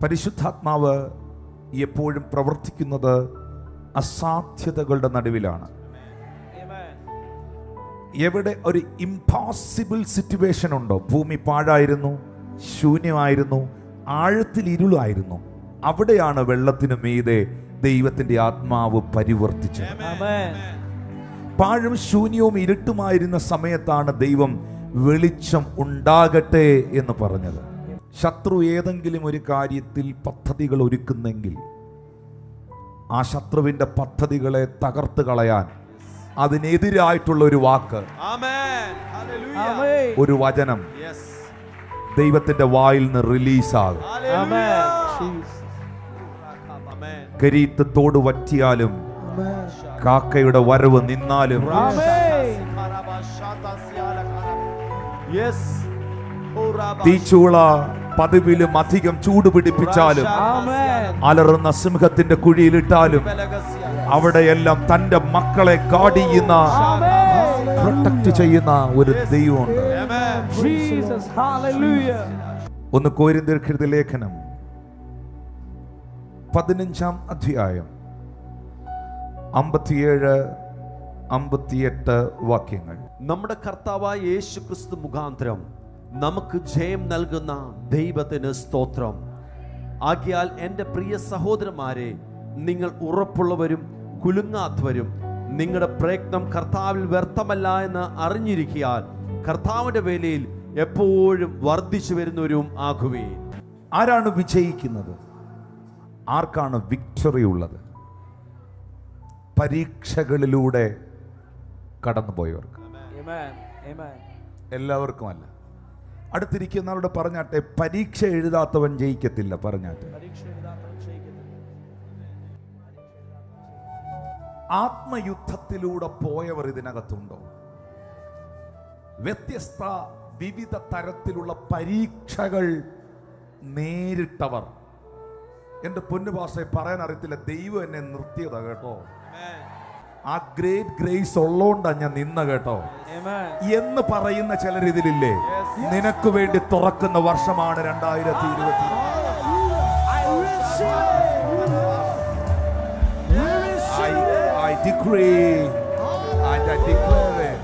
പരിശുദ്ധാത്മാവ് എപ്പോഴും പ്രവർത്തിക്കുന്നത് അസാധ്യതകളുടെ നടുവിലാണ്. എവിടെ ഒരു ഇംപോസിബിൾ സിറ്റുവേഷൻ ഉണ്ടോ, ഭൂമി പാഴായിരുന്നു, ശൂന്യമായിരുന്നു, ആഴത്തിൽ ഇരുളായിരുന്നു, അവിടെയാണ് വെള്ളത്തിനു മീതെ ദൈവത്തിന്റെ ആത്മാവ് പരിവർത്തിച്ചത്. പാഴും ശൂന്യവും ഇരുട്ടുമായിരുന്ന സമയത്താണ് ദൈവം വെളിച്ചം ഉണ്ടാകട്ടെ എന്ന് പറഞ്ഞത്. ശത്രു ഏതെങ്കിലും ഒരു കാര്യത്തിൽ പദ്ധതികൾ ഒരുക്കുന്നെങ്കിൽ ആ ശത്രുവിന്റെ പദ്ധതികളെ തകർത്ത് കളയാൻ അതിനെതിരായിട്ടുള്ള ഒരു വാക്ക്, ഒരു വചനം ദൈവത്തിന്റെ വായിൽ നിന്ന് റിലീസാകും. കരീത്ത് തോട് വറ്റിയാലും കാക്കയുടെ വരവ് നിന്നാലും തീച്ചൂള പതിവിലും അധികം ചൂട് പിടിപ്പിച്ചാലും അലറുന്ന സിംഹത്തിന്റെ കുഴിയിലിട്ടാലും അവിടെയെല്ലാം തന്റെ മക്കളെ ഗാർഡ് ചെയ്യുന്ന, പ്രൊട്ടക്ട് ചെയ്യുന്ന ഒരു ദൈവമുണ്ട്. ഒന്ന് കൊരിന്ത്യർക്കെഴുതിയ ലേഖനം 15-ാം അധ്യായം 57-58 വാക്യങ്ങൾ. നമ്മുടെ കർത്താവായ യേശു ക്രിസ്തു മുഖാന്തരം നമുക്ക് ജയം നൽകുന്ന ദൈവത്തിന് സ്തോത്രം. ആകയാൽ എൻ്റെ പ്രിയ സഹോദരന്മാരെ, നിങ്ങൾ ഉറപ്പുള്ളവരും കുലുങ്ങാത്തവരും നിങ്ങളുടെ പ്രയത്നം കർത്താവിൽ വ്യർത്ഥമല്ല എന്ന് അറിഞ്ഞിരിക്കാൻ കർത്താവിന്റെ വേലയിൽ എപ്പോഴും വർദ്ധിച്ചു വരുന്നവരും ആകുവീൻ. ആരാണ് വിജയിക്കുന്നത്? ആർക്കാണ് വിക്ടറി ഉള്ളത്? പരീക്ഷകളിലൂടെ കടന്നുപോയവർക്ക്, എല്ലാവർക്കുമല്ല. അടുത്തിരിക്കുന്നവരോട് പറഞ്ഞാട്ടെ, പരീക്ഷ എഴുതാത്തവൻ ജയിക്കത്തില്ല. പറഞ്ഞാട്ടെ, ആത്മയുദ്ധത്തിലൂടെ പോയവർ ഇതിനകത്തുണ്ടോ? വ്യത്യസ്ത വിവിധ തരത്തിലുള്ള പരീക്ഷകൾ നേരിട്ടവർ. എൻ്റെ പൊന്നുഭാഷയെ പറയാൻ അറിയത്തില്ല, ദൈവം എന്നെ നിർത്തിയതാ കേട്ടോ. ആ ഗ്രേറ്റ് ഗ്രേസ് ഉള്ളോണ്ടാ ഞാൻ നിന്ന കേട്ടോ എന്ന് പറയുന്ന ചിലർ ഇതിലില്ലേ? നിനക്ക് വേണ്ടി തുറക്കുന്ന വർഷമാണ് 2020. I decree and I declare it.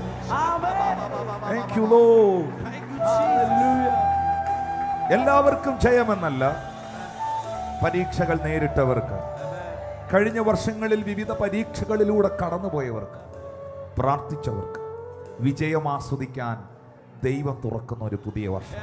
Thank you Lord. എല്ലാവർക്കും ജയമെന്നല്ല, പരീക്ഷകൾ നേരിട്ടവർക്ക്, കഴിഞ്ഞ വർഷങ്ങളിൽ വിവിധ പരീക്ഷകളിലൂടെ കടന്നുപോയവർക്ക്, പ്രാർത്ഥിച്ചവർക്ക് വിജയം ആസ്വദിക്കാൻ ദൈവം തുറക്കുന്ന ഒരു പുതിയ വർഷം.